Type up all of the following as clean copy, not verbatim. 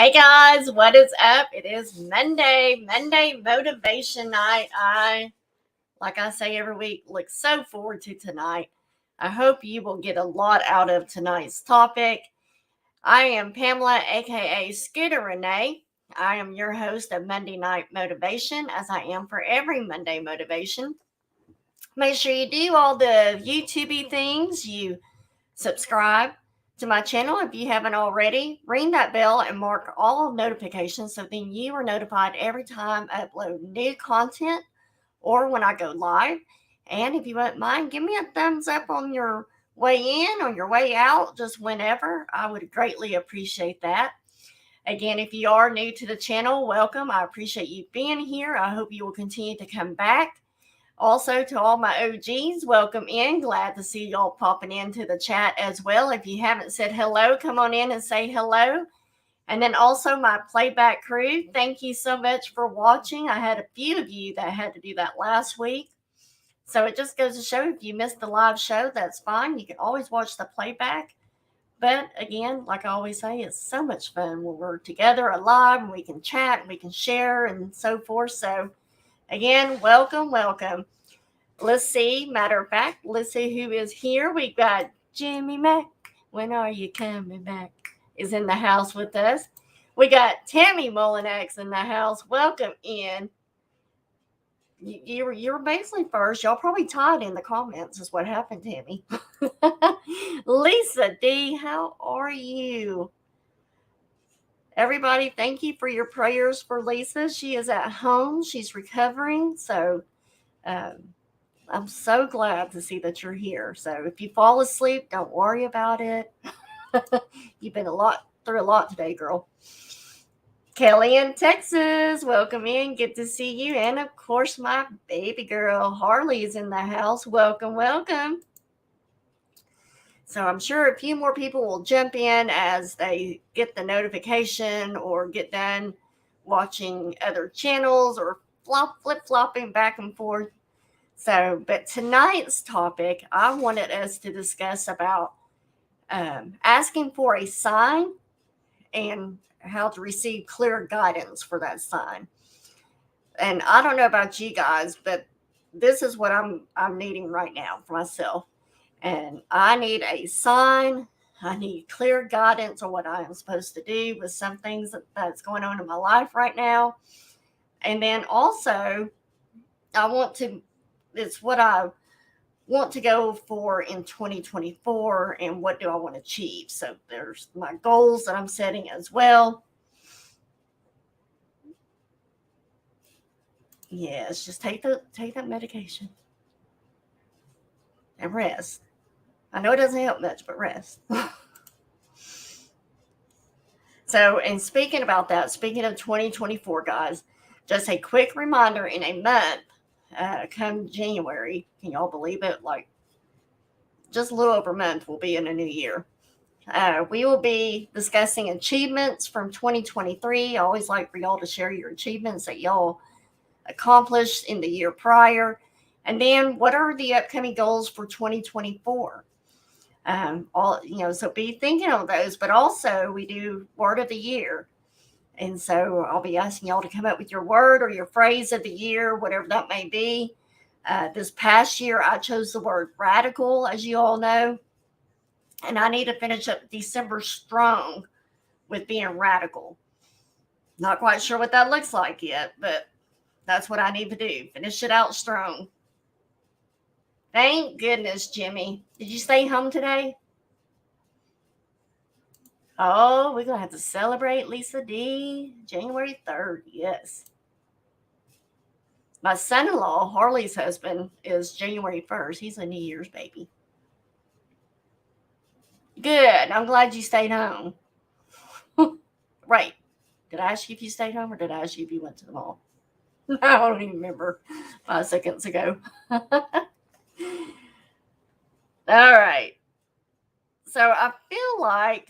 Hey guys, what is up? It is Monday motivation night. Like I say every week, look so forward to tonight. I hope you will get a lot out of tonight's topic. I am Pamela, aka Scooterrenee. I am your host of Monday Night Motivation, as I am for every Monday motivation. Make sure you do all the YouTubey things. You subscribe to my channel if you haven't already. Ring that bell and mark all notifications so then you are notified every time I upload new content or when I go live. And if you wouldn't mind, give me a thumbs up on your way in or your way out, just whenever. I would greatly appreciate that. Again, if you are new to the channel, welcome. I appreciate you being here. I hope you will continue to come back. Also, to all my OGs, welcome in. Glad to see y'all popping into the chat as well. If you haven't said hello, come on in and say hello. And then also my playback crew, thank you so much for watching. I had a few of you that had to do that last week. So it just goes to show if you missed the live show, that's fine. You can always watch the playback. But again, like I always say, it's so much fun when we're together alive and we can chat and we can share and so forth. So again, welcome. Let's see. Matter of fact, let's see who is here. We got Jimmy Mac. When are you coming back? Is in the house with us. We got Tammy Mullinex in the house. Welcome in. You're basically first. Y'all probably tied in the comments is what happened, Tammy. Lisa D, how are you? Everybody, thank you for your prayers for Lisa. She is at home. She's recovering. So I'm so glad to see that you're here. So if you fall asleep, don't worry about it. You've been through a lot today, girl. Kelly in Texas, welcome in. Good to see you. And of course, my baby girl, Harley, is in the house. Welcome. So I'm sure a few more people will jump in as they get the notification or get done watching other channels or flip-flopping back and forth. So, but tonight's topic, I wanted us to discuss about asking for a sign and how to receive clear guidance for that sign. And I don't know about you guys, but this is what I'm needing right now for myself. And I need a sign. I need clear guidance on what I am supposed to do with some things that's going on in my life right now. And then also, it's what I want to go for in 2024 and what do I want to achieve. So there's my goals that I'm setting as well. Yes, just take that medication and rest. I know it doesn't help much, but rest. So, and speaking of 2024, guys, just a quick reminder, in a month, come January, can y'all believe it? Like, just a little over a month will be in a new year. We will be discussing achievements from 2023. I always like for y'all to share your achievements that y'all accomplished in the year prior. And then what are the upcoming goals for 2024? So be thinking of those, but also we do word of the year. And so I'll be asking y'all to come up with your word or your phrase of the year, whatever that may be. This past year, I chose the word radical, as you all know. And I need to finish up December strong with being radical. Not quite sure what that looks like yet, but that's what I need to do. Finish it out strong. Thank goodness, Jimmy. Did you stay home today? Oh, we're going to have to celebrate Lisa D. January 3rd. Yes. My son-in-law, Harley's husband, is January 1st. He's a New Year's baby. Good. I'm glad you stayed home. Right. Did I ask you if you stayed home or did I ask you if you went to the mall? I don't even remember 5 seconds ago. All right. So I feel like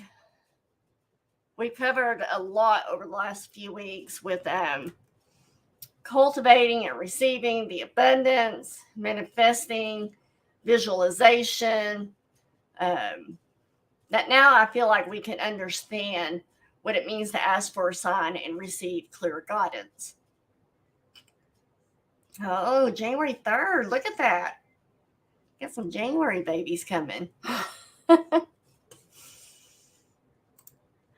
we covered a lot over the last few weeks with cultivating and receiving the abundance, manifesting, visualization. That now I feel like we can understand what it means to ask for a sign and receive clear guidance. Oh, January 3rd. Look at that. Got some January babies coming. All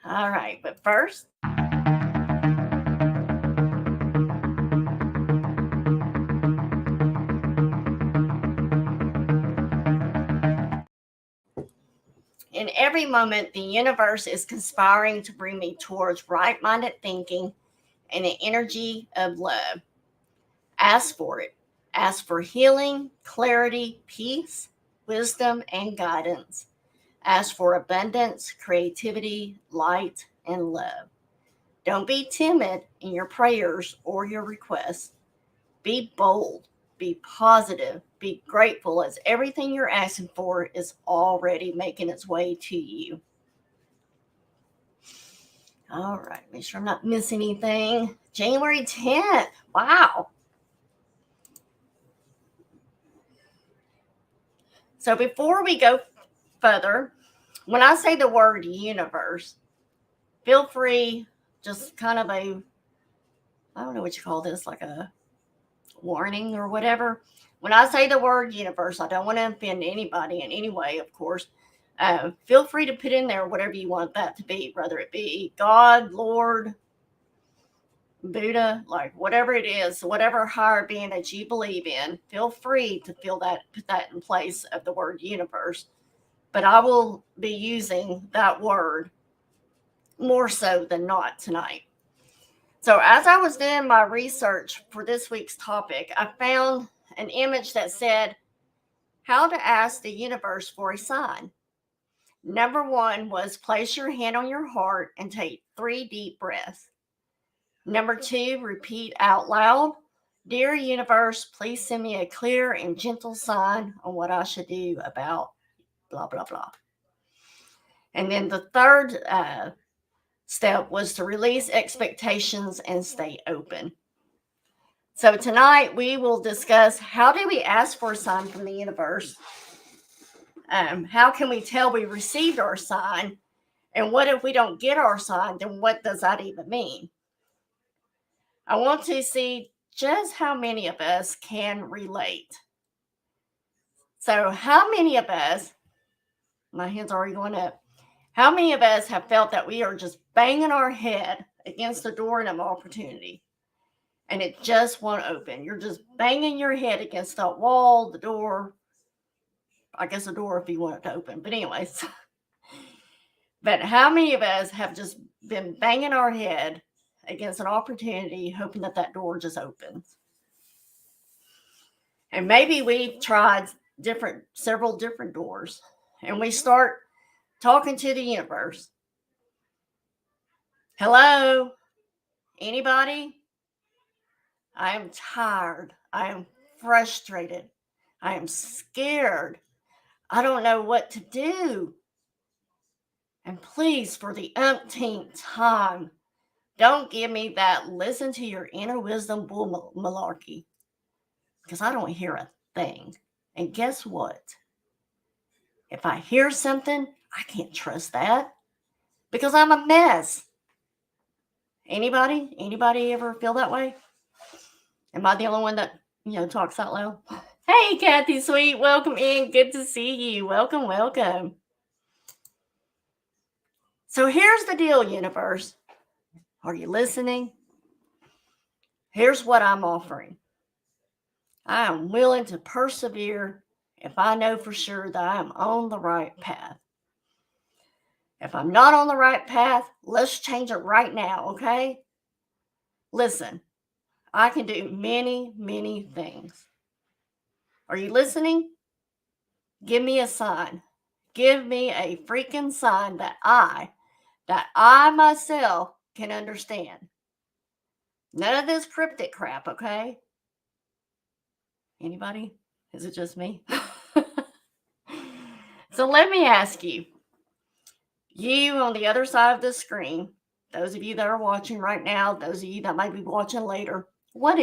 right, but first, in every moment, the universe is conspiring to bring me towards right minded thinking and the energy of love. Ask for it. Ask for healing, clarity, peace, wisdom, and guidance. Ask for abundance, creativity, light, and love. Don't be timid in your prayers or your requests. Be bold, be positive, be grateful, as everything you're asking for is already making its way to you. All right, make sure I'm not missing anything. January 10th. Wow. So before we go further, when I say the word universe, feel free, just kind of a, I don't know what you call this, like a warning or whatever. When I say the word universe, I don't want to offend anybody in any way, of course. Feel free to put in there whatever you want that to be, whether it be God, Lord, Buddha, like whatever it is, whatever higher being that you believe in, feel free to put that in place of the word universe. But I will be using that word more so than not tonight. So as I was doing my research for this week's topic, I found an image that said how to ask the universe for a sign. Number one was place your hand on your heart and take 3 deep breaths. Number 2, repeat out loud, dear universe, please send me a clear and gentle sign on what I should do about blah, blah, blah. And then the third step was to release expectations and stay open. So tonight we will discuss, how do we ask for a sign from the universe? How can we tell we received our sign? And what if we don't get our sign? Then what does that even mean? I want to see just how many of us can relate. So how many of us, my hand's already going up, how many of us have felt that we are just banging our head against the door of an opportunity and it just won't open? You're just banging your head against that wall, the door, I guess the door if you want it to open. But anyways, but how many of us have just been banging our head against an opportunity, hoping that that door just opens? And maybe we've tried several different doors, and we start talking to the universe. Hello, anybody? I am tired. I am frustrated. I am scared. I don't know what to do. And please, for the umpteenth time, don't give me that listen to your inner wisdom bull malarkey, because I don't hear a thing. And guess what? If I hear something, I can't trust that because I'm a mess. Anybody ever feel that way? Am I the only one that, talks out loud? Hey, Kathy Sweet, welcome in. Good to see you. Welcome. So here's the deal, universe. Are you listening? Here's what I'm offering. I am willing to persevere if I know for sure that I am on the right path. If I'm not on the right path, let's change it right now, okay? Listen, I can do many, many things. Are you listening? Give me a sign. Give me a freaking sign that I myself can understand. None of this cryptic crap, okay? Anybody? Is it just me? So let me ask you on the other side of the screen, those of you that are watching right now, those of you that might be watching later, what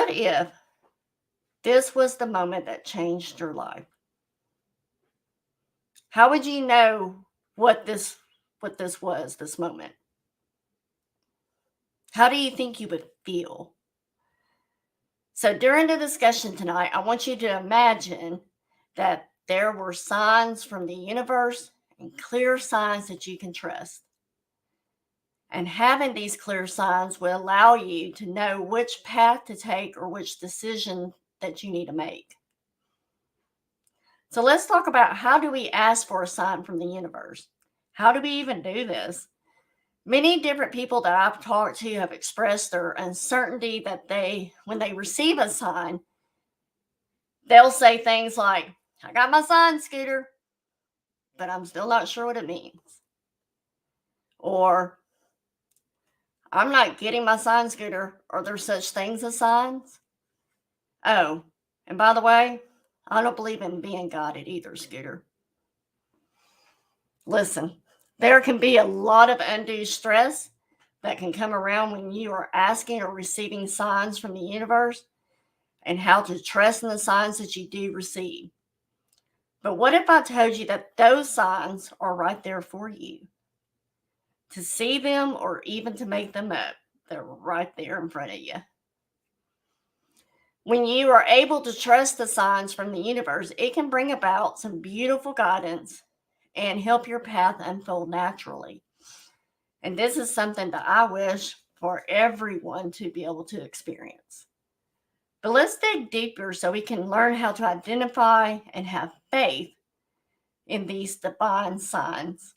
if this was the moment that changed your life? How would you know what this what this was, this moment, how do you think you would feel? So during the discussion tonight, I want you to imagine that there were signs from the universe and clear signs that you can trust. And having these clear signs will allow you to know which path to take or which decision that you need to make. So let's talk about, how do we ask for a sign from the universe? How do we even do this? Many different people that I've talked to have expressed their uncertainty that when they receive a sign, they'll say things like, I got my sign, Scooter, but I'm still not sure what it means. Or, I'm not getting my sign, Scooter. Are there such things as signs? Oh, and by the way, I don't believe in being guided either, Scooter. Listen, there can be a lot of undue stress that can come around when you are asking or receiving signs from the universe, and how to trust in the signs that you do receive. But what if I told you that those signs are right there for you? To see them or even to make them up, they're right there in front of you. When you are able to trust the signs from the universe, it can bring about some beautiful guidance and help your path unfold naturally. And this is something that I wish for everyone to be able to experience. But let's dig deeper so we can learn how to identify and have faith in these divine signs.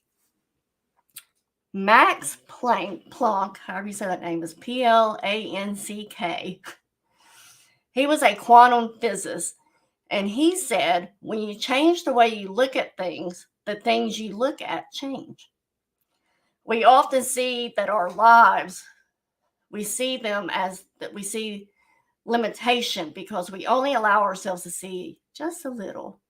Max Planck, however you say that name, is Planck. He was a quantum physicist, and he said, when you change the way you look at things, the things you look at change. We often see that our lives, we see them as that we see limitation because we only allow ourselves to see just a little.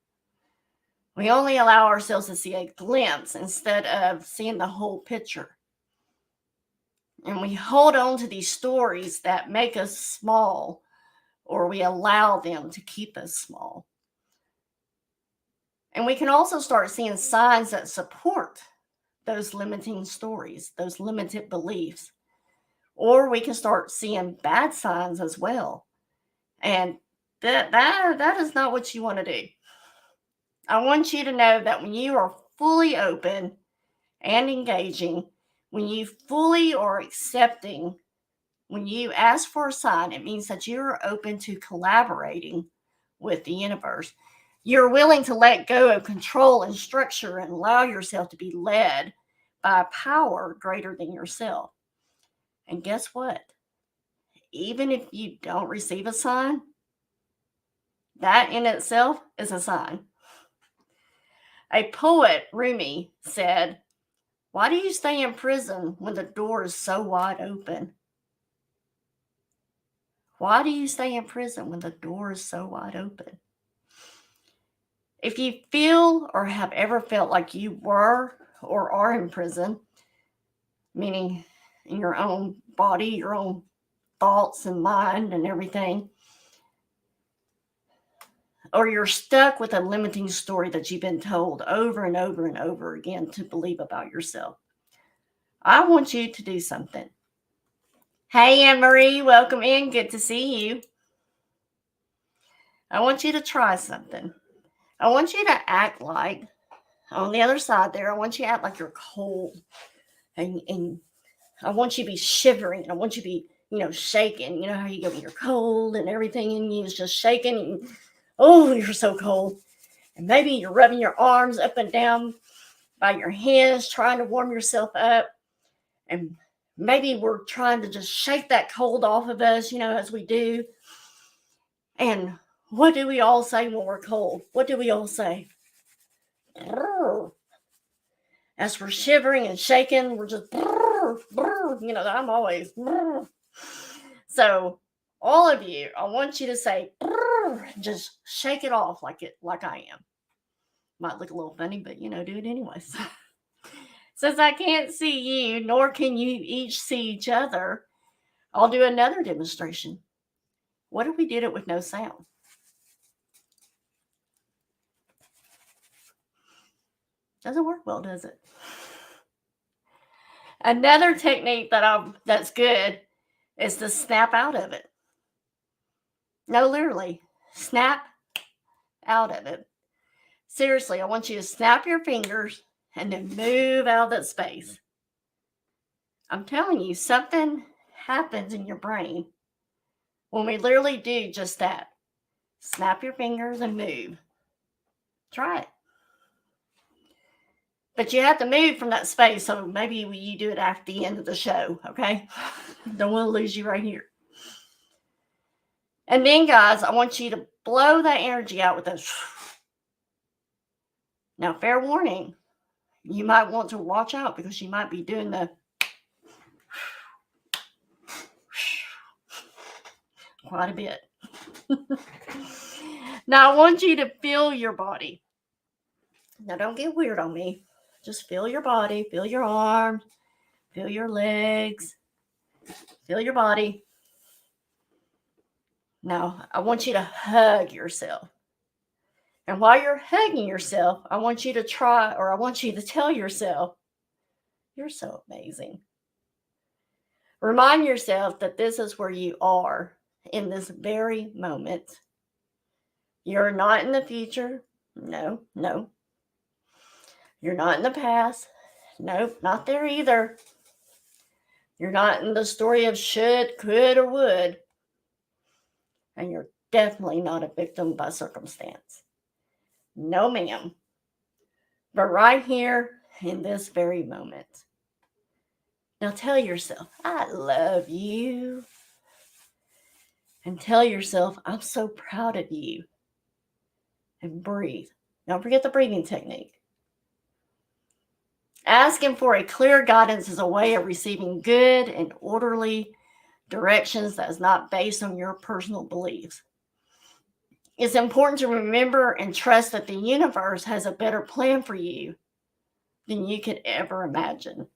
We only allow ourselves to see a glimpse instead of seeing the whole picture. And we hold on to these stories that make us small, or we allow them to keep us small. And we can also start seeing signs that support those limiting stories, those limited beliefs. Or we can start seeing bad signs as well. And that is not what you want to do. I want you to know that when you are fully open and engaging, when you fully are accepting, when you ask for a sign, it means that you're open to collaborating with the universe. You're willing to let go of control and structure and allow yourself to be led by a power greater than yourself. And guess what? Even if you don't receive a sign, that in itself is a sign. A poet, Rumi, said, "Why do you stay in prison when the door is so wide open?" Why do you stay in prison when the door is so wide open? If you feel or have ever felt like you were or are in prison, meaning in your own body, your own thoughts and mind and everything, or you're stuck with a limiting story that you've been told over and over and over again to believe about yourself, I want you to do something. Hey, Anne Marie, welcome in. Good to see you. I want you to try something. I want you to act like, on the other side there, I want you to act like you're cold. And I want you to be shivering. I want you to be, shaking. You know how you go when you're cold and everything in you is just shaking. And, oh, you're so cold. And maybe you're rubbing your arms up and down by your hands, trying to warm yourself up. And maybe we're trying to just shake that cold off of us, as we do. And what do we all say when we're cold? What do we all say? As we're shivering and shaking, we're just, I'm always. So all of you, I want you to say, just shake it off like I am. Might look a little funny, but do it anyways. Since I can't see you, nor can you each see each other, I'll do another demonstration. What if we did it with no sound? Doesn't work well, does it? Another technique that's good is to snap out of it. No, literally, snap out of it. Seriously, I want you to snap your fingers and then move out of that space. I'm telling you, something happens in your brain when we literally do just that. Snap your fingers and move. Try it. But you have to move from that space, so maybe you do it after the end of the show, okay? Don't want to lose you right here. And then, guys, I want you to blow that energy out with this. Now, fair warning, you might want to watch out because you might be doing the quite a bit. Now, I want you to feel your body. Now, don't get weird on me. Just feel your body, feel your arms, feel your legs, feel your body. Now, I want you to hug yourself. And while you're hugging yourself, I want you to tell yourself, you're so amazing. Remind yourself that this is where you are in this very moment. You're not in the future. No. You're not in the past. Nope, not there either. You're not in the story of should, could, or would. And you're definitely not a victim by circumstance. No, ma'am. But right here in this very moment. Now tell yourself, I love you. And tell yourself, I'm so proud of you. And breathe. Don't forget the breathing technique. Asking for a clear guidance is a way of receiving good and orderly directions that is not based on your personal beliefs. It's important to remember and trust that the universe has a better plan for you than you could ever imagine.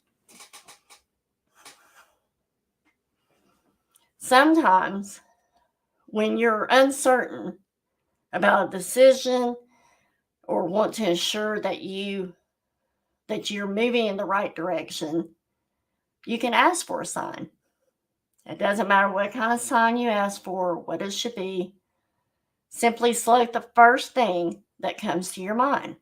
Sometimes, when you're uncertain about a decision or want to ensure that you're moving in the right direction, you can ask for a sign. It doesn't matter what kind of sign you ask for, what it should be. Simply select the first thing that comes to your mind.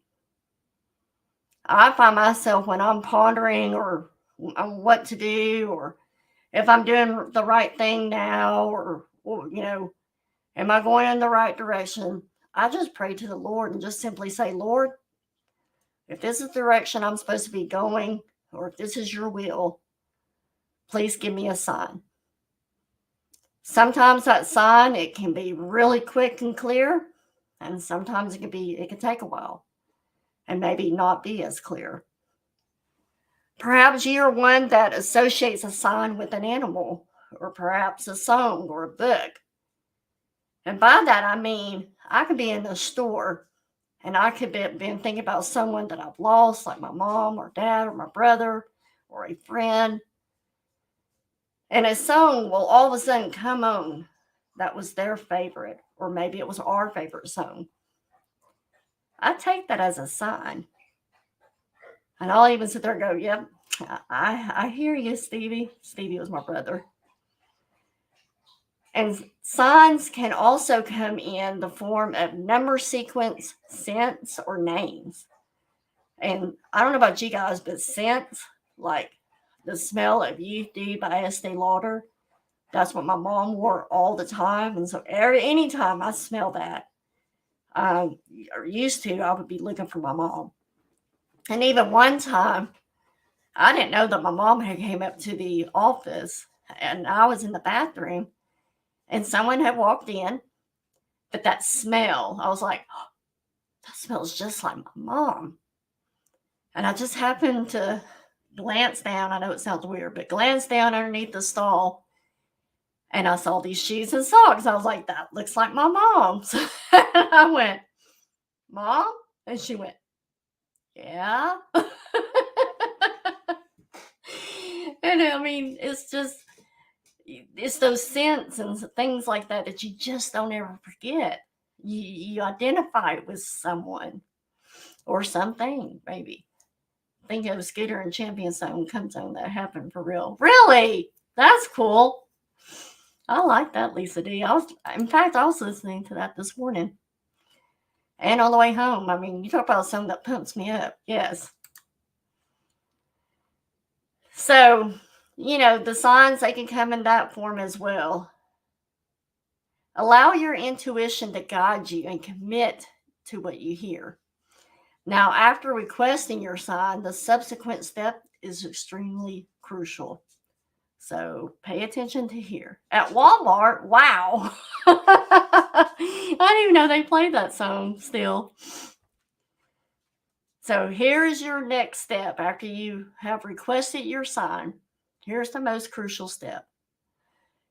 I find myself when I'm pondering or on what to do, or if I'm doing the right thing now, or am I going in the right direction? I just pray to the Lord and just simply say, Lord, if this is the direction I'm supposed to be going, or if this is your will, please give me a sign. Sometimes that sign, it can be really quick and clear, and sometimes it can take a while and maybe not be as clear. Perhaps you're one that associates a sign with an animal, or perhaps a song or a book. And by that, I mean, I could be in the store and I could be thinking about someone that I've lost, like my mom or dad or my brother or a friend. And a song will all of a sudden come on that was their favorite, or maybe it was our favorite song. I take that as a sign. And I'll even sit there and go, yep, I hear you, Stevie. Stevie was my brother. And signs can also come in the form of number sequence, scents, or names. And I don't know about you guys, but scents, like the smell of Youth Due by Estee Lauder, that's what my mom wore all the time. And so anytime I smell that, or used to, I would be looking for my mom. And even one time, I didn't know that my mom had came up to the office, and I was in the bathroom, and someone had walked in. But that smell, I was like, oh, that smells just like my mom. And I just happened to glance down. I know it sounds weird, but glance down underneath the stall, and I saw these shoes and socks. I was like, that looks like my mom's. I went, Mom? And she went, yeah. And I mean, it's those scents and things like that you just don't ever forget. You identify with someone or something, maybe. think of Scooter and Champion Zone comes on that happened for real. Really? That's cool. I like that, Lisa D. In fact, I was listening to that this morning. And on the way home. I mean, you talk about something that pumps me up. Yes. So, the signs, they can come in that form as well. Allow your intuition to guide you and commit to what you hear. Now, after requesting your sign, the subsequent step is extremely crucial. So pay attention to here. At Walmart, wow. I didn't even know they played that song still. So here is your next step after you have requested your sign. Here's the most crucial step.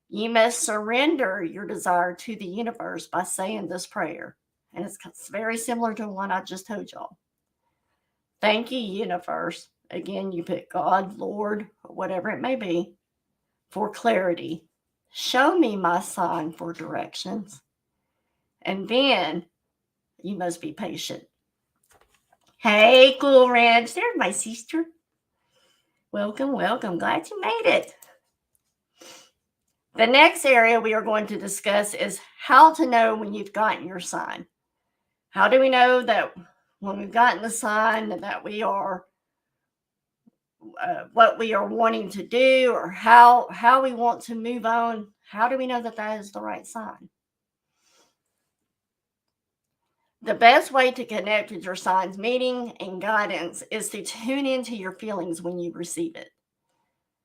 You must surrender your desire to the universe by saying this prayer. And it's very similar to the one I just told y'all. Thank you, universe. Again, you put God, Lord, or whatever it may be, for clarity. Show me my sign for directions. And then you must be patient. Hey, Cool Ranch. There's my sister. Welcome, welcome. Glad you made it. The next area we are going to discuss is how to know when you've gotten your sign. How do we know that when we've gotten the sign that we are what we are wanting to do, or how we want to move on? How do we know that that is the right sign? The best way to connect with your sign's meaning and guidance is to tune into your feelings when you receive it.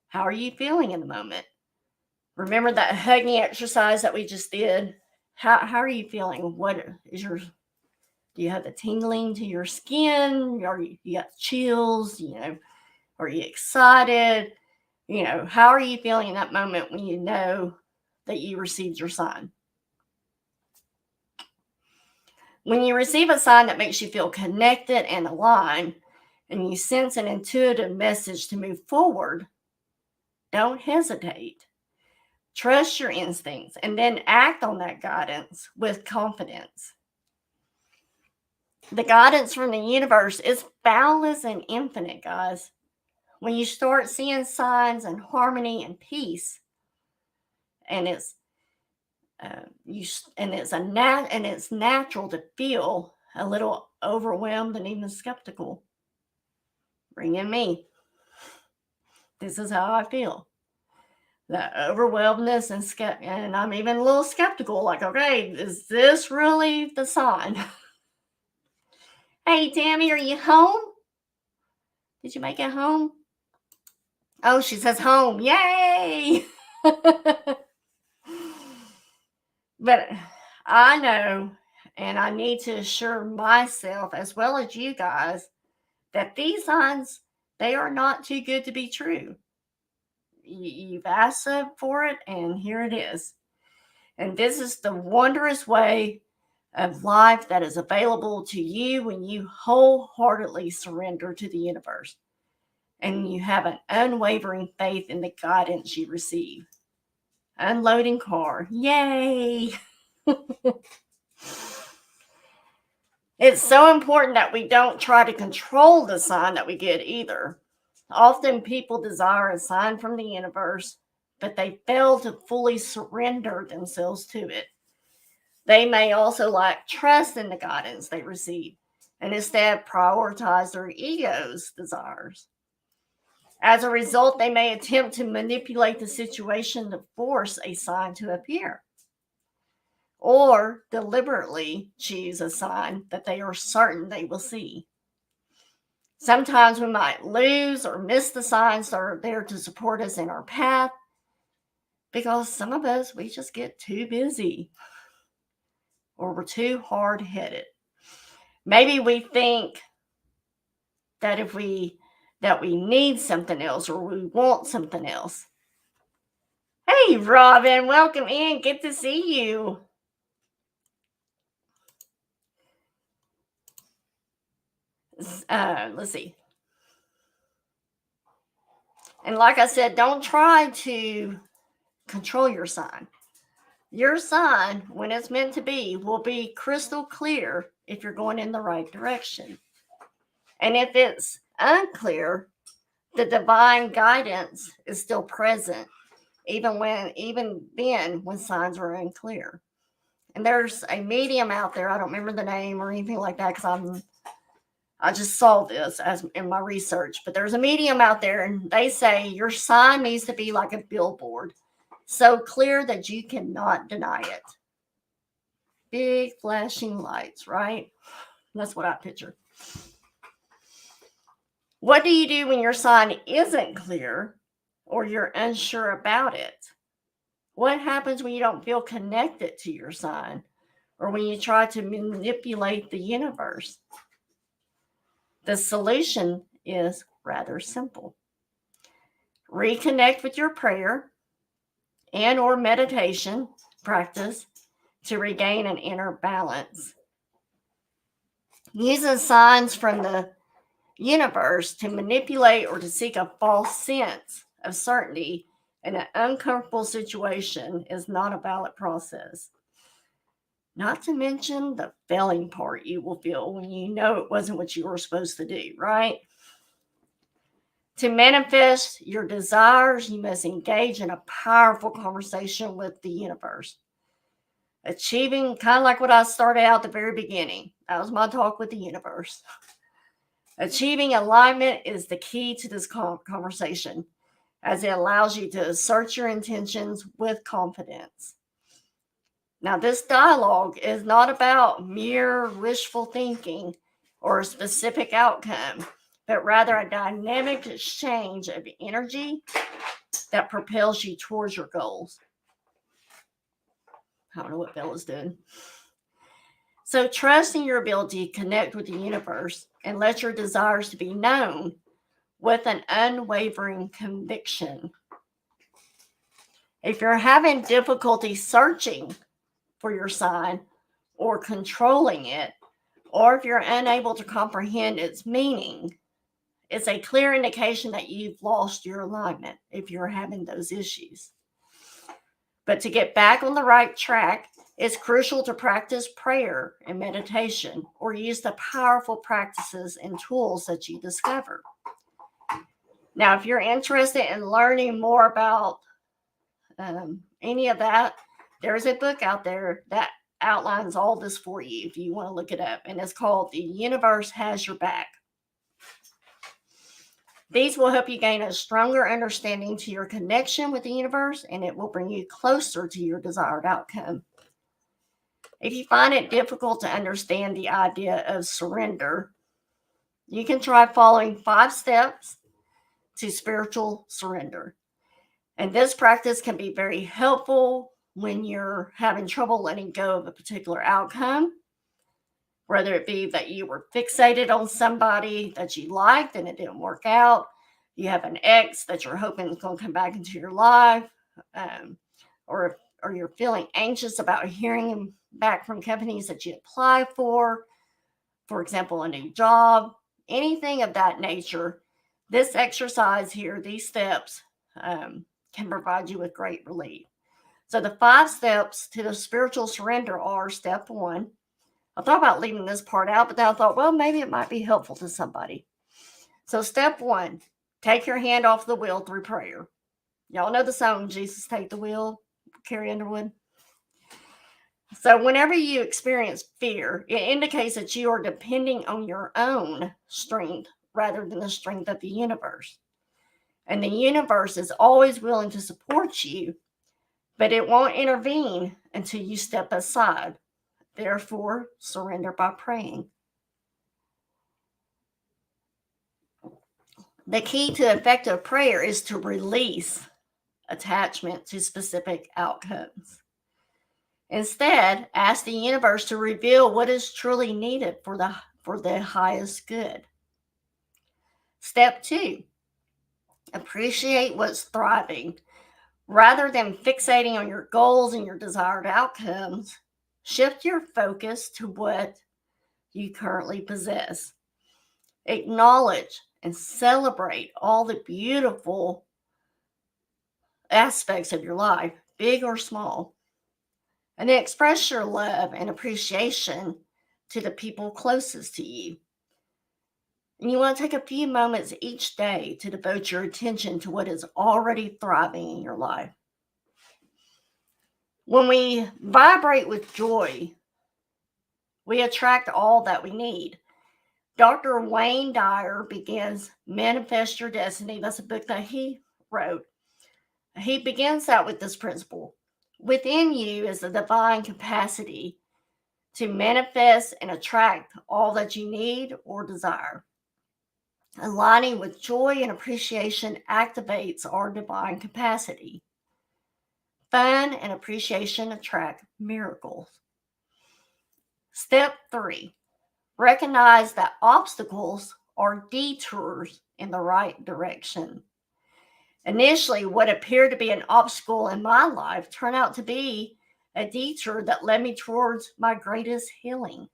How are you feeling in the moment? Remember that hugging exercise that we just did? How are you feeling? What is do you have the tingling to your skin? Are you got chills? Are you excited? How are you feeling in that moment when you know that you received your sign? When you receive a sign that makes you feel connected and aligned, and you sense an intuitive message to move forward, don't hesitate. Trust your instincts and then act on that guidance with confidence. The guidance from the universe is boundless and infinite, guys. When you start seeing signs and harmony and peace, and it's natural to feel a little overwhelmed and even skeptical. Bring in me. This is how I feel. That overwhelmedness and I'm even a little skeptical. Like, okay, is this really the sign? Hey, Tammy, are you home? Did you make it home? Oh, she says home. Yay! But I know, and I need to assure myself as well as you guys, that these signs, they are not too good to be true. You've asked for it, and here it is. And this is the wondrous way of life that is available to you when you wholeheartedly surrender to the universe and you have an unwavering faith in the guidance you receive. Unloading car. Yay! It's so important that we don't try to control the sign that we get either. Often people desire a sign from the universe, but they fail to fully surrender themselves to it. They may also lack trust in the guidance they receive and instead prioritize their ego's desires. As a result, they may attempt to manipulate the situation to force a sign to appear, or deliberately choose a sign that they are certain they will see. Sometimes we might lose or miss the signs that are there to support us in our path because some of us, we just get too busy or we're too hard-headed. Maybe we think that we need something else or we want something else. Hey, Robin, welcome in. Good to see you. Let's see. And like I said, don't try to control your sign. Your sign, when it's meant to be, will be crystal clear if you're going in the right direction. And if it's unclear, the divine guidance is still present, even then when signs are unclear. And there's a medium out there. I don't remember the name or anything like that because I just saw this as in my research. But there's a medium out there, and they say your sign needs to be like a billboard, so clear that you cannot deny it. Big flashing lights, right? That's what I picture. What do you do when your sign isn't clear or you're unsure about it? What happens when you don't feel connected to your sign or when you try to manipulate the universe? The solution is rather simple. Reconnect with your prayer and or meditation practice to regain an inner balance. Using signs from the universe to manipulate or to seek a false sense of certainty in an uncomfortable situation is not a valid process. Not to mention the failing part you will feel when you know it wasn't what you were supposed to do, right? To manifest your desires, you must engage in a powerful conversation with the universe. Achieving, kind of like what I started out at the very beginning. That was my talk with the universe. Achieving alignment is the key to this conversation, as it allows you to assert your intentions with confidence. Now, this dialogue is not about mere wishful thinking or a specific outcome, but rather a dynamic exchange of energy that propels you towards your goals. I don't know what Bella's doing. So trust in your ability to connect with the universe and let your desires to be known with an unwavering conviction. If you're having difficulty searching for your sign or controlling it, or if you're unable to comprehend its meaning, it's a clear indication that you've lost your alignment if you're having those issues. But to get back on the right track, it's crucial to practice prayer and meditation or use the powerful practices and tools that you discover. Now, if you're interested in learning more about any of that, there's a book out there that outlines all this for you if you want to look it up, and it's called The Universe Has Your Back. These will help you gain a stronger understanding to your connection with the universe, and it will bring you closer to your desired outcome. If you find it difficult to understand the idea of surrender, you can try following 5 steps to spiritual surrender. And this practice can be very helpful when you're having trouble letting go of a particular outcome, whether it be that you were fixated on somebody that you liked and it didn't work out, you have an ex that you're hoping is going to come back into your life, or you're feeling anxious about hearing back from companies that you apply for example, a new job, anything of that nature. This exercise here, these steps, can provide you with great relief. So the 5 steps to the spiritual surrender are: step 1. I thought about leaving this part out, but then I thought, well, maybe it might be helpful to somebody. So step 1, take your hand off the wheel through prayer. Y'all know the song, Jesus Take the Wheel, Carrie Underwood. So whenever you experience fear, it indicates that you are depending on your own strength rather than the strength of the universe. And the universe is always willing to support you, but it won't intervene until you step aside. Therefore, surrender by praying. The key to effective prayer is to release attachment to specific outcomes. Instead, ask the universe to reveal what is truly needed for the highest good. Step 2, appreciate what's thriving. Rather than fixating on your goals and your desired outcomes, shift your focus to what you currently possess. Acknowledge and celebrate all the beautiful aspects of your life, big or small. And then express your love and appreciation to the people closest to you. And you want to take a few moments each day to devote your attention to what is already thriving in your life. When we vibrate with joy, we attract all that we need. Dr. Wayne Dyer begins Manifest Your Destiny. That's a book that he wrote. He begins out with this principle. Within you is the divine capacity to manifest and attract all that you need or desire. Aligning with joy and appreciation activates our divine capacity. Fun and appreciation attract miracles. Step 3. Recognize that obstacles are detours in the right direction. Initially, what appeared to be an obstacle in my life turned out to be a detour that led me towards my greatest healing.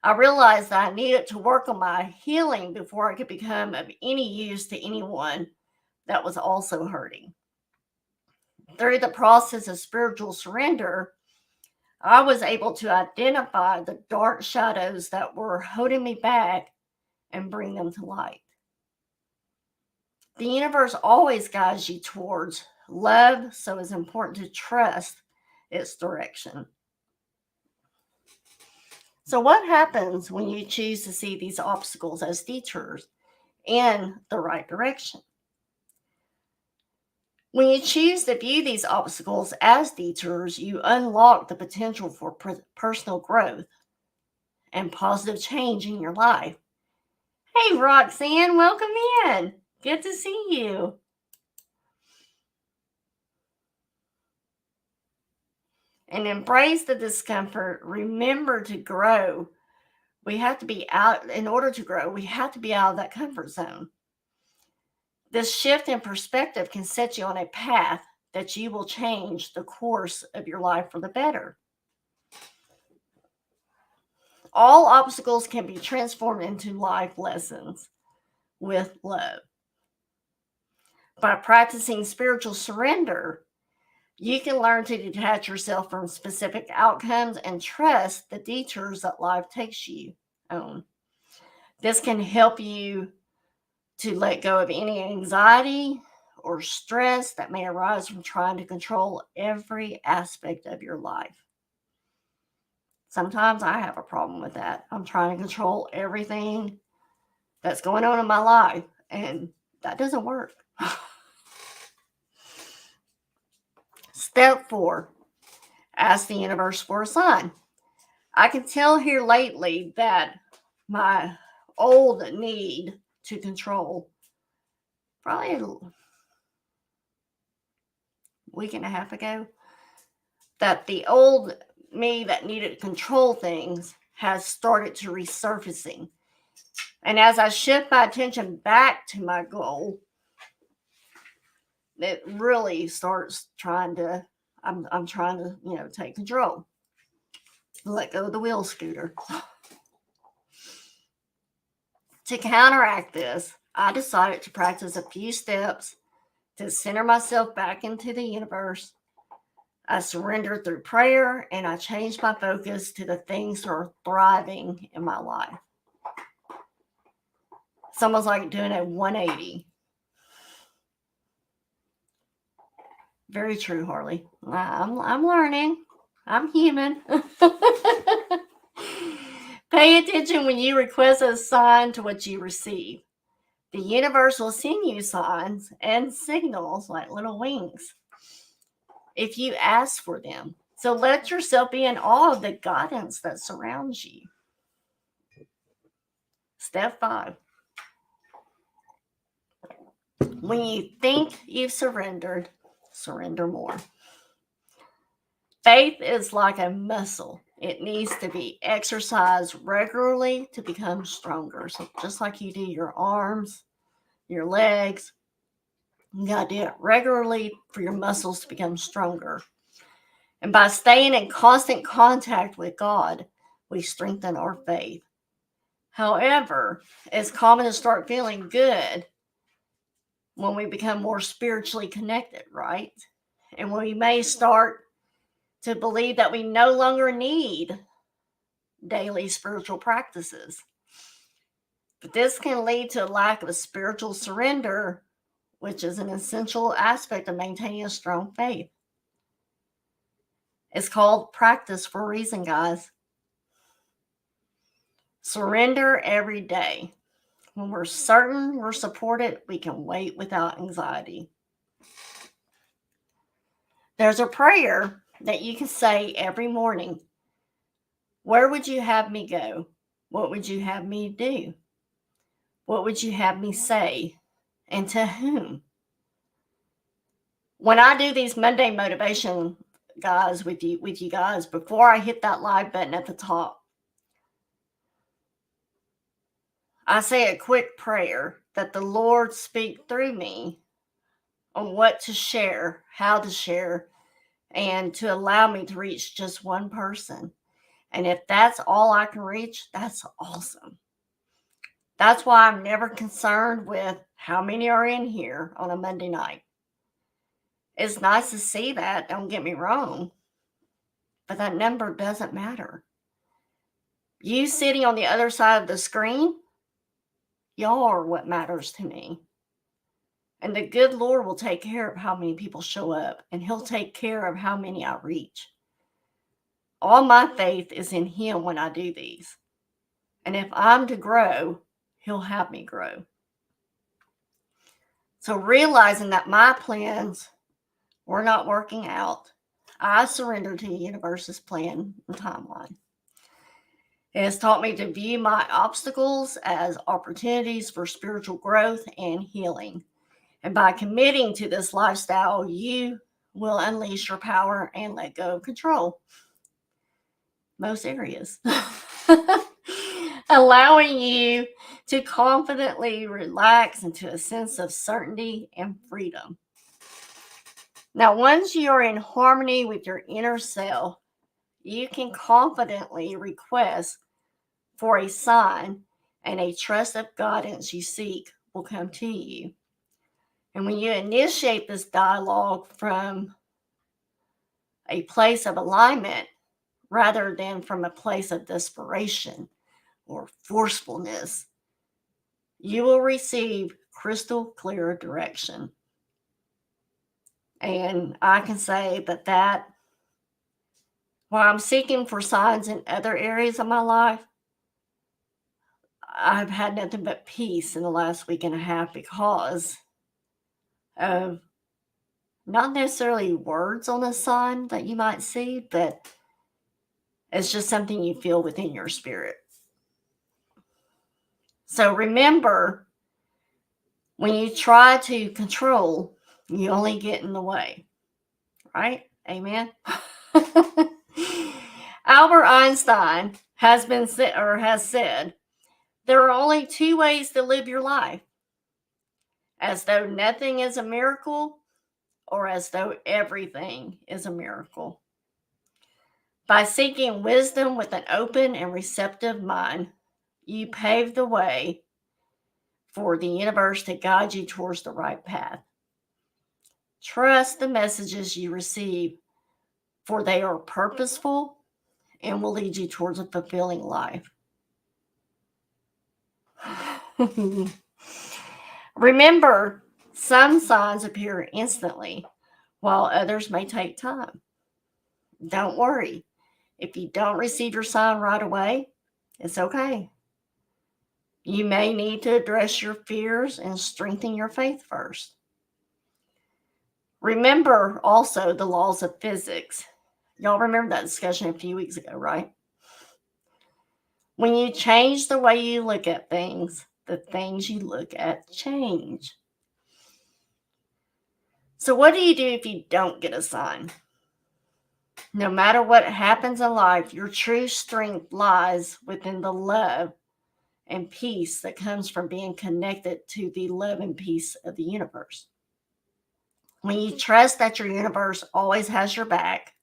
I realized that I needed to work on my healing before I could become of any use to anyone that was also hurting. Through the process of spiritual surrender, I was able to identify the dark shadows that were holding me back and bring them to light. The universe always guides you towards love, so it's important to trust its direction. So, what happens when you choose to see these obstacles as detours in the right direction? When you choose to view these obstacles as detours, you unlock the potential for personal growth and positive change in your life. Hey, Roxanne, welcome in. Good to see you. And embrace the discomfort. Remember to grow. We have to be out, in order to grow, we have to be out of that comfort zone. This shift in perspective can set you on a path that you will change the course of your life for the better. All obstacles can be transformed into life lessons with love. By practicing spiritual surrender, you can learn to detach yourself from specific outcomes and trust the detours that life takes you on. This can help you to let go of any anxiety or stress that may arise from trying to control every aspect of your life. Sometimes I have a problem with that. I'm trying to control everything that's going on in my life, and that doesn't work. Step 4, ask the universe for a sign. I can tell here lately that my old need to control, probably a week and a half ago, that the old me that needed to control things has started to resurfacing. And as I shift my attention back to my goal, it really starts trying to, I'm trying to, take control. Let go of the wheel, Scooter. To counteract this, I decided to practice a few steps to center myself back into the universe. I surrendered through prayer, and I changed my focus to the things that are thriving in my life. It's almost like doing a 180. Very true, Harley. I'm learning. I'm human. Pay attention when you request a sign to what you receive. The universe will send you signs and signals like little wings if you ask for them. So let yourself be in awe of the guidance that surrounds you. Step 5. When you think you've surrendered, surrender more. Faith is like a muscle. It needs to be exercised regularly to become stronger. So just like you do your arms, your legs, you got to do it regularly for your muscles to become stronger. And by staying in constant contact with God, we strengthen our faith. However, it's common to start feeling good when we become more spiritually connected, right? And when we may start to believe that we no longer need daily spiritual practices. But this can lead to a lack of spiritual surrender, which is an essential aspect of maintaining a strong faith. It's called practice for a reason, guys. Surrender every day. When we're certain we're supported, we can wait without anxiety. There's a prayer that you can say every morning. Where would you have me go? What would you have me do? What would you have me say? And to whom? When I do these Monday motivation guys with you guys, before I hit that live button at the top, I say a quick prayer that the Lord speak through me on what to share, how to share, and to allow me to reach just one person. And if that's all I can reach, that's awesome. That's why I'm never concerned with how many are in here on a Monday night. It's nice to see that, don't get me wrong, but that number doesn't matter. You sitting on the other side of the screen, y'all are what matters to me. And the good Lord will take care of how many people show up, and He'll take care of how many I reach. All my faith is in Him when I do these. And if I'm to grow, He'll have me grow. So realizing that my plans were not working out, I surrendered to the universe's plan and timeline. It has taught me to view my obstacles as opportunities for spiritual growth and healing. And by committing to this lifestyle, you will unleash your power and let go of control. Most areas. Allowing you to confidently relax into a sense of certainty and freedom. Now, once you are in harmony with your inner self, you can confidently request for a sign, and a trust of guidance you seek will come to you. And when you initiate this dialogue from a place of alignment rather than from a place of desperation or forcefulness, you will receive crystal clear direction. And I can say that while I'm seeking for signs in other areas of my life, I've had nothing but peace in the last week and a half because of not necessarily words on a sign that you might see, but it's just something you feel within your spirit. So remember, when you try to control, you only get in the way, right? Amen. Albert Einstein has said, there are only two ways to live your life: as though nothing is a miracle, or as though everything is a miracle. By seeking wisdom with an open and receptive mind, you pave the way for the universe to guide you towards the right path. Trust the messages you receive, for they are purposeful and will lead you towards a fulfilling life. Remember, some signs appear instantly, while others may take time. Don't worry. If you don't receive your sign right away, it's okay. You may need to address your fears and strengthen your faith first. Remember also the laws of physics. Y'all remember that discussion a few weeks ago, right? When you change the way you look at things, the things you look at change. So what do you do if you don't get a sign? No matter what happens in life, your true strength lies within the love and peace that comes from being connected to the love and peace of the universe. When you trust that your universe always has your back,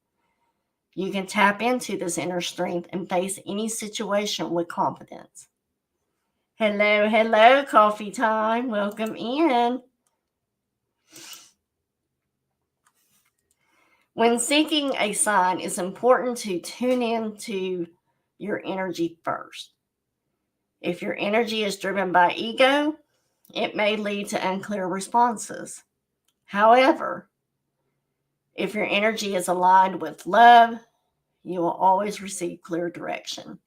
you can tap into this inner strength and face any situation with confidence. Hello, hello, coffee time. Welcome in. When seeking a sign, it's important to tune in to your energy first. If your energy is driven by ego, it may lead to unclear responses. However, if your energy is aligned with love, you will always receive clear direction.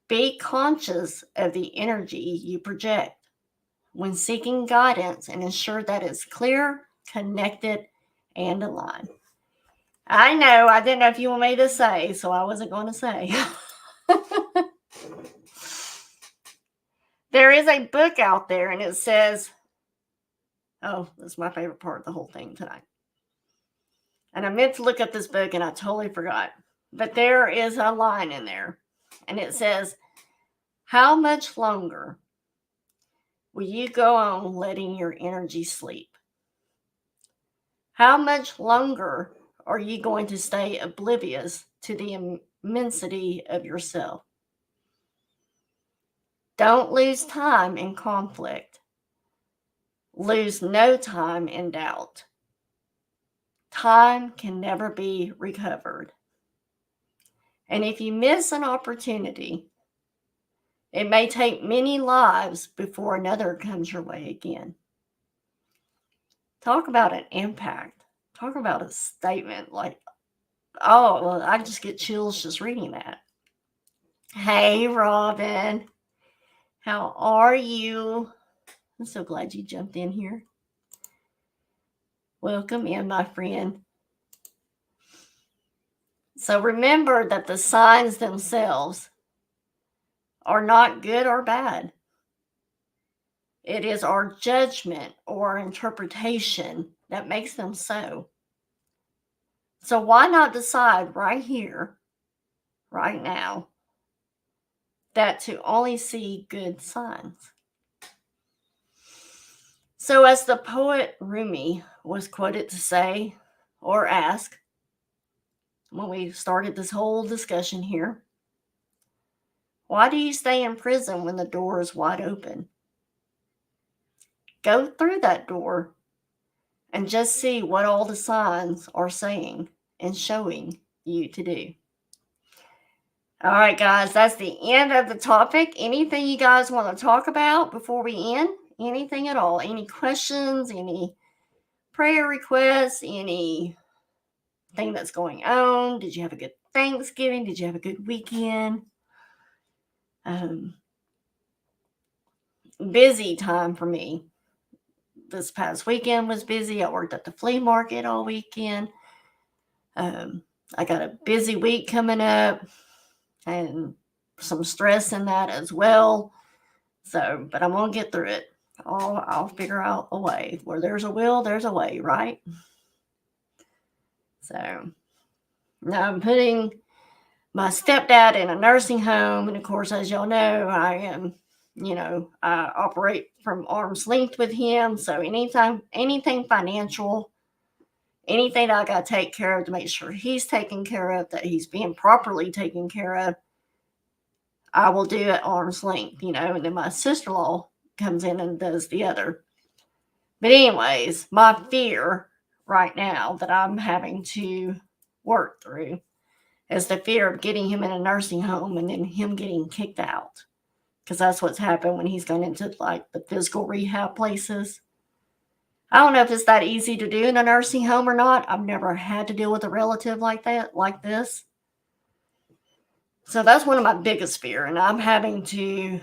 Be conscious of the energy you project when seeking guidance and ensure that it's clear, connected, and aligned. I know, I didn't know if you want me to say, so I wasn't going to say. There is a book out there and it says, oh, that's my favorite part of the whole thing tonight. And I meant to look up this book and I totally forgot. But there is a line in there and it says, how much longer will you go on letting your energy sleep? How much longer are you going to stay oblivious to the immensity of yourself? Don't lose time in conflict. Lose no time in doubt. Time can never be recovered. And if you miss an opportunity, it may take many lives before another comes your way again. Talk about an impact. Talk about a statement like, oh, well, I just get chills just reading that. Hey, Robin. How are you? I'm so glad you jumped in here. Welcome in, my friend. So remember that the signs themselves are not good or bad. It is our judgment or interpretation that makes them so. So why not decide right here, right now, that to only see good signs? So as the poet Rumi was quoted to say or ask when we started this whole discussion here, why do you stay in prison when the door is wide open? Go through that door and just see what all the signs are saying and showing you to do. All right, guys, that's the end of the topic. Anything you guys want to talk about before we end? Anything at all? Any questions? Any prayer requests? Anything that's going on? Did you have a good Thanksgiving? Did you have a good weekend? Busy time for me. This past weekend was busy. I worked at the flea market all weekend. I got a busy week coming up and some stress in that as well. So, but I'm going to get through it. I'll figure out a way. Where there's a will, there's a way, right? So now I'm putting my stepdad in a nursing home. And of course, as y'all know, I am, I operate from arm's length with him. So anything financial, anything that I got to take care of to make sure he's taken care of, that he's being properly taken care of, I will do at arm's length, and then my sister-in-law comes in and does the other. But anyways, my fear right now that I'm having to work through is the fear of getting him in a nursing home and then him getting kicked out. Because that's what's happened when he's gone into like the physical rehab places. I don't know if it's that easy to do in a nursing home or not. I've never had to deal with a relative like that, like this. So that's one of my biggest fear. And I'm having to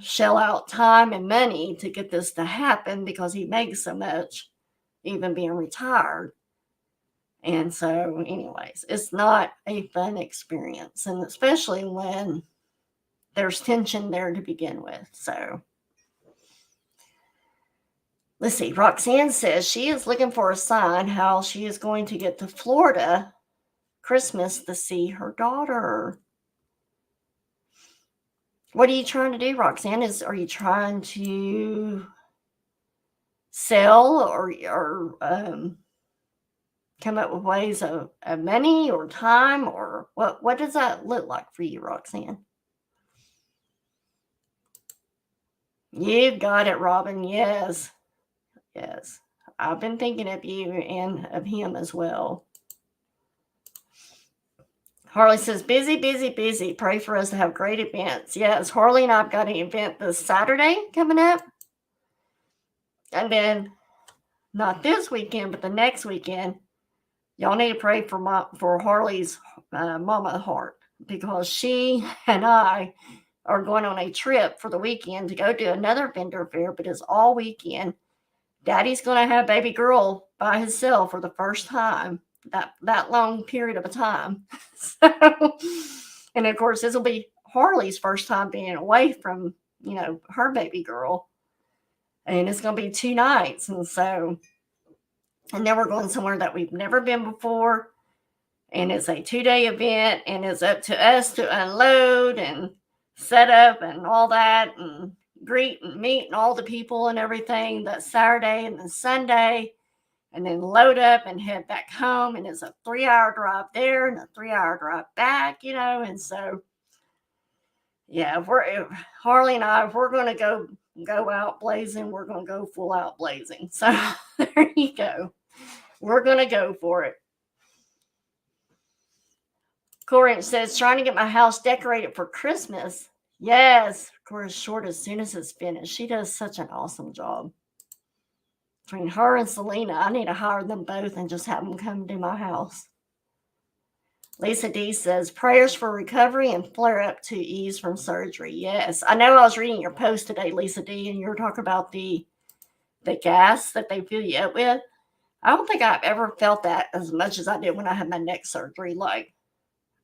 shell out time and money to get this to happen because he makes so much, even being retired. And so, anyways, it's not a fun experience. And especially when there's tension there to begin with. So let's see. Roxanne says she is looking for a sign how she is going to get to Florida Christmas to see her daughter. What are you trying to do, Roxanne? Are you trying to sell or come up with ways of money or time, or what does that look like for you, Roxanne? You've got it, Robin. Yes. I've been thinking of you and of him as well. Harley says, busy, busy, busy. Pray for us to have great events. Yes, Harley and I've got an event this Saturday coming up. And then not this weekend, but the next weekend. Y'all need to pray for Harley's mama heart, because she and I are going on a trip for the weekend to go to another vendor fair, but it's all weekend. Daddy's going to have baby girl by himself for the first time, that long period of a time. So, and of course, this will be Harley's first time being away from, her baby girl. And it's going to be 2 nights. And then we're going somewhere that we've never been before. And it's a 2-day event, and it's up to us to unload and set up and all that, and greet and meet and all the people and everything that Saturday and the Sunday, and then load up and head back home. And it's a 3-hour drive there and a 3-hour drive back, and so, yeah, Harley and I, if we're going to go out blazing, we're going to go full out blazing. So there you go. We're going to go for it. Corinne says, trying to get my house decorated for Christmas. Yes, of course, short as soon as it's finished. She does such an awesome job. Between her and Selena, I need to hire them both and just have them come to my house. Lisa D says, prayers for recovery and flare up to ease from surgery. Yes, I know I was reading your post today, Lisa D, and you were talking about the gas that they fill you up with. I don't think I've ever felt that as much as I did when I had my neck surgery.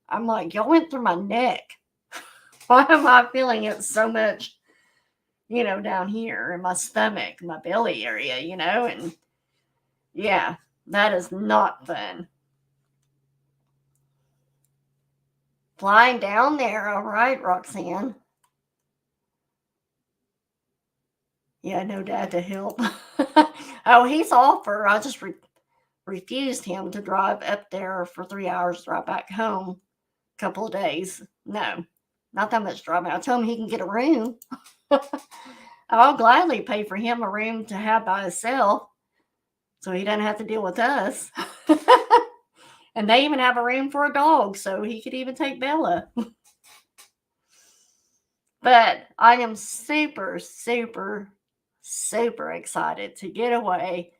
I'm like, y'all went through my neck. Why am I feeling it so much, down here in my stomach, my belly area, and yeah, that is not fun. Flying down there. All right, Roxanne. Yeah, no dad to help. Oh, he's offered. I just refused him to drive up there for 3 hours, drive back home a couple of days. No, not that much driving. I told him he can get a room. I'll gladly pay for him a room to have by himself so he doesn't have to deal with us. And they even have a room for a dog, so he could even take Bella. But I am super, super, super excited to get away.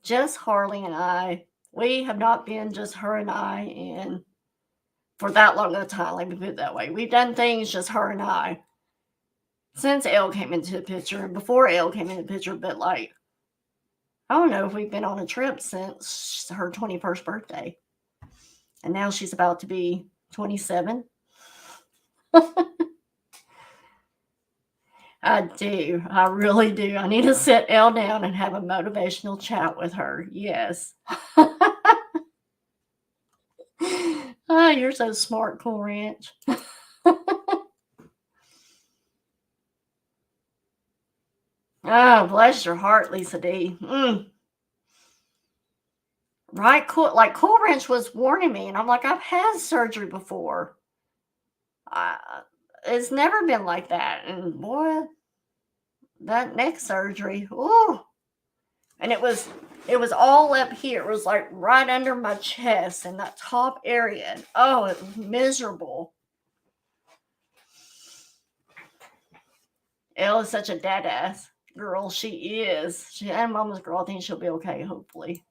Just Harley and I. We have not been just her and I in for that long of a time. Let me put it that way. We've done things just her and I since Elle came into the picture and before Elle came into the picture. But I don't know if we've been on a trip since her 21st birthday. And now she's about to be 27. I do. I really do. I need to sit Elle down and have a motivational chat with her. Yes. Oh, you're so smart, Cool Ranch. Oh, bless your heart, Lisa D. Right, cool. Like Cool Ranch was warning me, and I'm like, I've had surgery before. It's never been like that, and boy, that neck surgery, oh, and it was all up here. It was like right under my chest and that top area. And, oh, it was miserable. Elle is such a dad-ass girl. She is. She and mama's girl. I think she'll be okay, hopefully.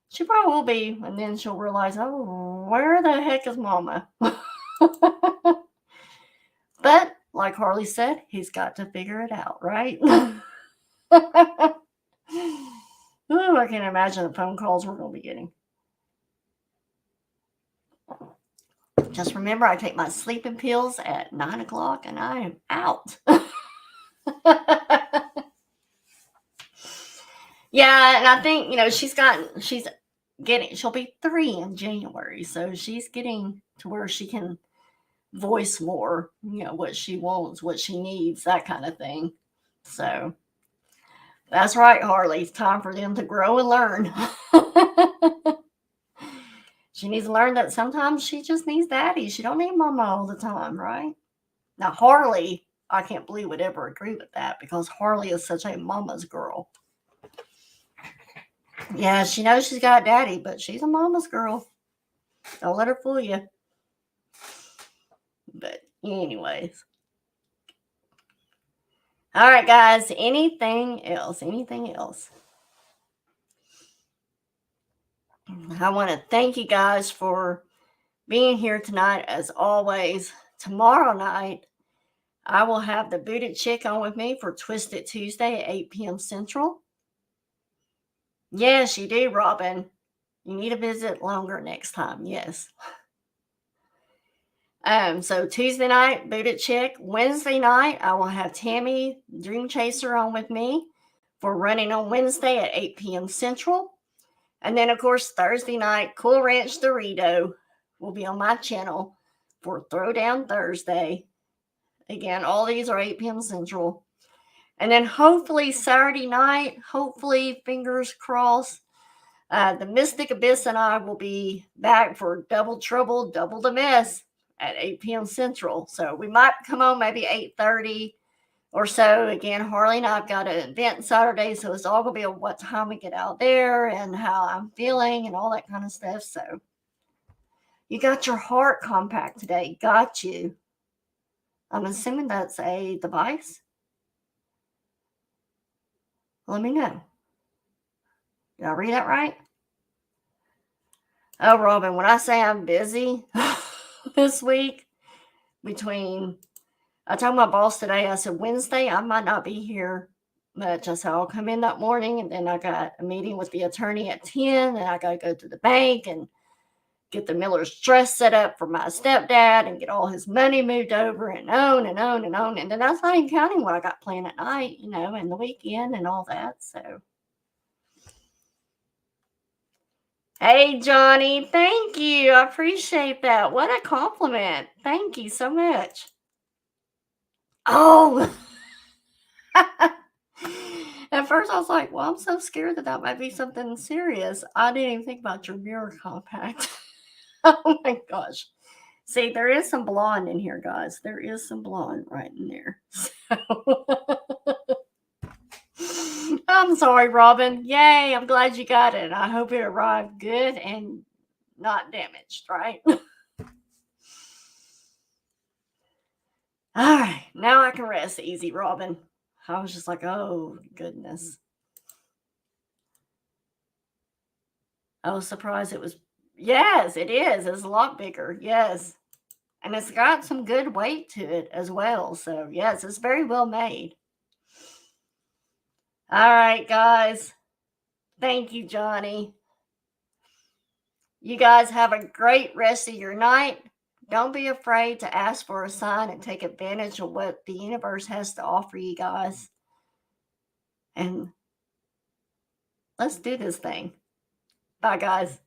She probably will be, and then she'll realize, oh, where the heck is mama? But like Harley said, he's got to figure it out, right? Ooh, I can imagine the phone calls we're going to be getting. Just remember, I take my sleeping pills at 9 o'clock and I am out. Yeah, and I think, she'll be 3 in January. So she's getting to where she can voice more, what she wants, what she needs, that kind of thing. So that's right, Harley. It's time for them to grow and learn. She needs to learn that sometimes she just needs daddy. She don't need mama all the time, right? Now, Harley, I can't believe would ever agree with that because Harley is such a mama's girl. Yeah, she knows she's got daddy, but she's a mama's girl. Don't let her fool you. But anyways. All right, guys. Anything else? Anything else? I want to thank you guys for being here tonight, as always. Tomorrow night, I will have the Booted Chick on with me for Twisted Tuesday at 8 p.m. Central. Yes, you do, Robin. You need to visit longer next time. Yes. So Tuesday night, Booted Chick. Wednesday night, I will have Tammy Dream Chaser on with me for Running on Wednesday at 8 p.m. Central. And then, of course, Thursday night, Cool Ranch Dorito will be on my channel for Throwdown Thursday. Again, all these are 8 p.m. Central. And then hopefully Saturday night, hopefully, fingers crossed, the Mystic Abyss and I will be back for Double Trouble, Double the Mess at 8 p.m. Central. So we might come on maybe 8:30 or so. Again, Harley and I've got an event Saturday, so it's all going to be on what time we get out there and how I'm feeling and all that kind of stuff. So you got your heart compact today. Got you. I'm assuming that's a device. Let me know. Did I read that right? Oh, Robin, when I say I'm busy this week, I told my boss today, I said, Wednesday, I might not be here much. I said, I'll come in that morning, and then I got a meeting with the attorney at 10, and I got to go to the bank and get the Miller's dress set up for my stepdad and get all his money moved over and on and on and on. And then that's not even counting what I got planned at night, and the weekend and all that. So, hey, Johnny, thank you. I appreciate that. What a compliment. Thank you so much. Oh, at first I was like, well, I'm so scared that might be something serious. I didn't even think about your mirror compact. Oh my gosh. See, there is some blonde in here, guys. There is some blonde right in there. So I'm sorry, Robin. Yay, I'm glad you got it. I hope it arrived good and not damaged, right? All right, now I can rest easy, Robin. I was just like, oh, goodness. I was surprised it was. Yes, it is. It's a lot bigger. Yes. And it's got some good weight to it as well. So, yes, it's very well made. All right, guys. Thank you, Johnny. You guys have a great rest of your night. Don't be afraid to ask for a sign and take advantage of what the universe has to offer you guys. And let's do this thing. Bye, guys.